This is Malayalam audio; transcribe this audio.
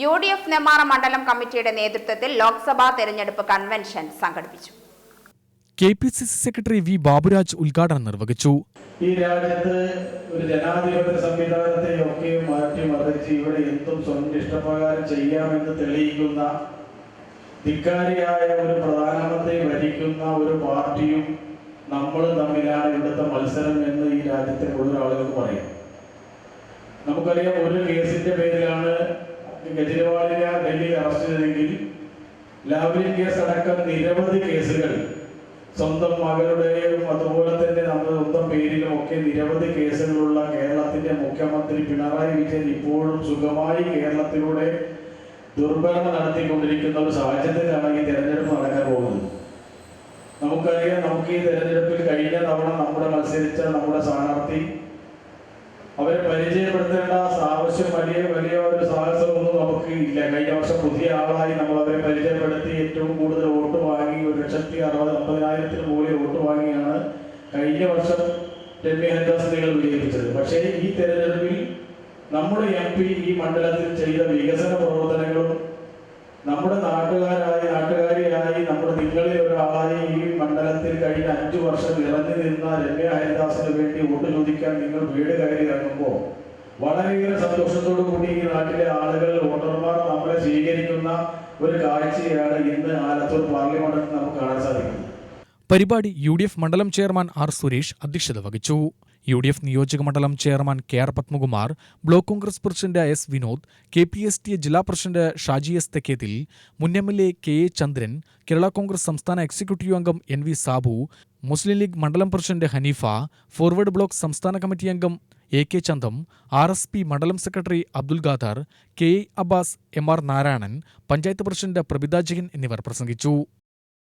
UDF നെമ്മാറ മണ്ഡലം കമ്മിറ്റിയുടെ നേതൃത്വത്തിൽ ലോക്സഭാ തെരഞ്ഞെടുപ്പ് കൺവെൻഷൻ സംഘടിപ്പിച്ചു. KPCC സെക്രട്ടറി വി ബാബുരാജ് ഉദ്ഘാടനം നിർവഹിച്ചു. ഈ രാജ്യത്ത് ഒരു ജനാധിപത്യ സംവിധാനത്തെയൊക്കെ മാറ്റിമറിച്ച് ഇവിടെ എന്തും സ്വന്തം ഇഷ്ടപ്രകാരം ചെയ്യാമെന്ന് തെളിയിക്കുന്ന ധിക്കാരിയായ ഒരു പ്രധാനമന്ത്രി ഭരിക്കുന്ന ഒരു പാർട്ടിയും നമ്മളും തമ്മിലാണ് ഇവിടുത്തെ മത്സരം എന്ന് ഈ രാജ്യത്തെ മുഴുവൻ ആളുകൾക്ക് പറയാം. നമുക്കറിയാം, ഒരു കേസിന്റെ പേരിലാണ് കെജ്രിവാളിനെ ഡൽഹിയിൽ അറസ്റ്റ് ചെയ്തെങ്കിൽ ലാവ്ലിൻ കേസ് അടക്കം നിരവധി കേസുകൾ സ്വന്തം മകളുടെയും അതുപോലെ തന്നെ നമ്മുടെ സ്വന്തം പേരിലും ഒക്കെ നിരവധി കേസുകളുള്ള കേരളത്തിന്റെ മുഖ്യമന്ത്രി പിണറായി വിജയൻ ഇപ്പോഴും സുഖമായി കേരളത്തിലൂടെ ദുർഭരണം നടത്തിക്കൊണ്ടിരിക്കുന്ന ഒരു സാഹചര്യത്തിലാണ് ഈ തെരഞ്ഞെടുപ്പ് നടക്കാൻ പോകുന്നത്. നമുക്കറിയാം, നമുക്ക് ഈ തെരഞ്ഞെടുപ്പിൽ കഴിഞ്ഞ തവണ നമ്മുടെ സ്ഥാനാർത്ഥി അവരെ പരിചയപ്പെടുത്തേണ്ട ആവശ്യം വലിയ ഒരു സാഹസമൊന്നും നമുക്ക് ഇല്ല. കഴിഞ്ഞ വർഷം പുതിയ ആളായി നമ്മൾ അവരെ പരിചയപ്പെടുത്തി ഏറ്റവും കൂടുതൽ വോട്ട് വാങ്ങി 1,60,50,000 മുകളിൽ വോട്ട് വാങ്ങിയാണ് കഴിഞ്ഞ വർഷം രമ്യ ഹരിദാസിനെ വിജയിപ്പിച്ചത്. പക്ഷേ ഈ തെരഞ്ഞെടുപ്പിൽ നമ്മുടെ MP ഈ മണ്ഡലത്തിൽ ചെയ്ത വികസന പ്രവർത്തനങ്ങളും നമ്മുടെ നാട്ടുകാരിയായി നമ്മുടെ നിങ്ങളിൽ ഒരാളായി ഈ മണ്ഡലത്തിൽ കഴിഞ്ഞ 5 വർഷം നിറഞ്ഞു നിന്ന രമ്യ ഹരിദാസിന് വേണ്ടി വോട്ട് ചോദിക്കാൻ നിങ്ങൾ വീട് കയറി ഇറങ്ങുമ്പോൾ വളരെയേറെ സന്തോഷത്തോടു കൂടി ഈ നാട്ടിലെ ആളുകൾ വോട്ടർമാർ നമ്മളെ സ്വീകരിക്കുന്ന ഒരു കാഴ്ചയാണ് ഇന്ന് ആലത്തൂർ പാർലമെന്റിൽ നമുക്ക് കാണാൻ സാധിക്കുന്നത്. പരിപാടി UDF മണ്ഡലം ചെയർമാൻ R. സുരേഷ് അധ്യക്ഷത വഹിച്ചു. UDF നിയോജക മണ്ഡലം chairman KR. Padmakumar, block Congress president S. Vinod, KPST ജില്ലാ പ്രസിഡന്റ് ഷാജി S. തെക്കേതിൽ, മുൻ MLA KA. ചന്ദ്രൻ, കേരള കോൺഗ്രസ് സംസ്ഥാന എക്സിക്യൂട്ടീവ് അംഗം NV. സാബു, മുസ്ലിം ലീഗ് മണ്ഡലം പ്രസിഡന്റ് ഹനീഫ, ഫോർവേഡ് ബ്ലോക്ക് സംസ്ഥാന കമ്മിറ്റി അംഗം AK. ചന്തം, RSP മണ്ഡലം secretary Abdul Khader, KA. Abbas, MR. Narayanan, panchayat president Prabhitha Jayan എന്നിവർ പ്രസംഗിച്ചു.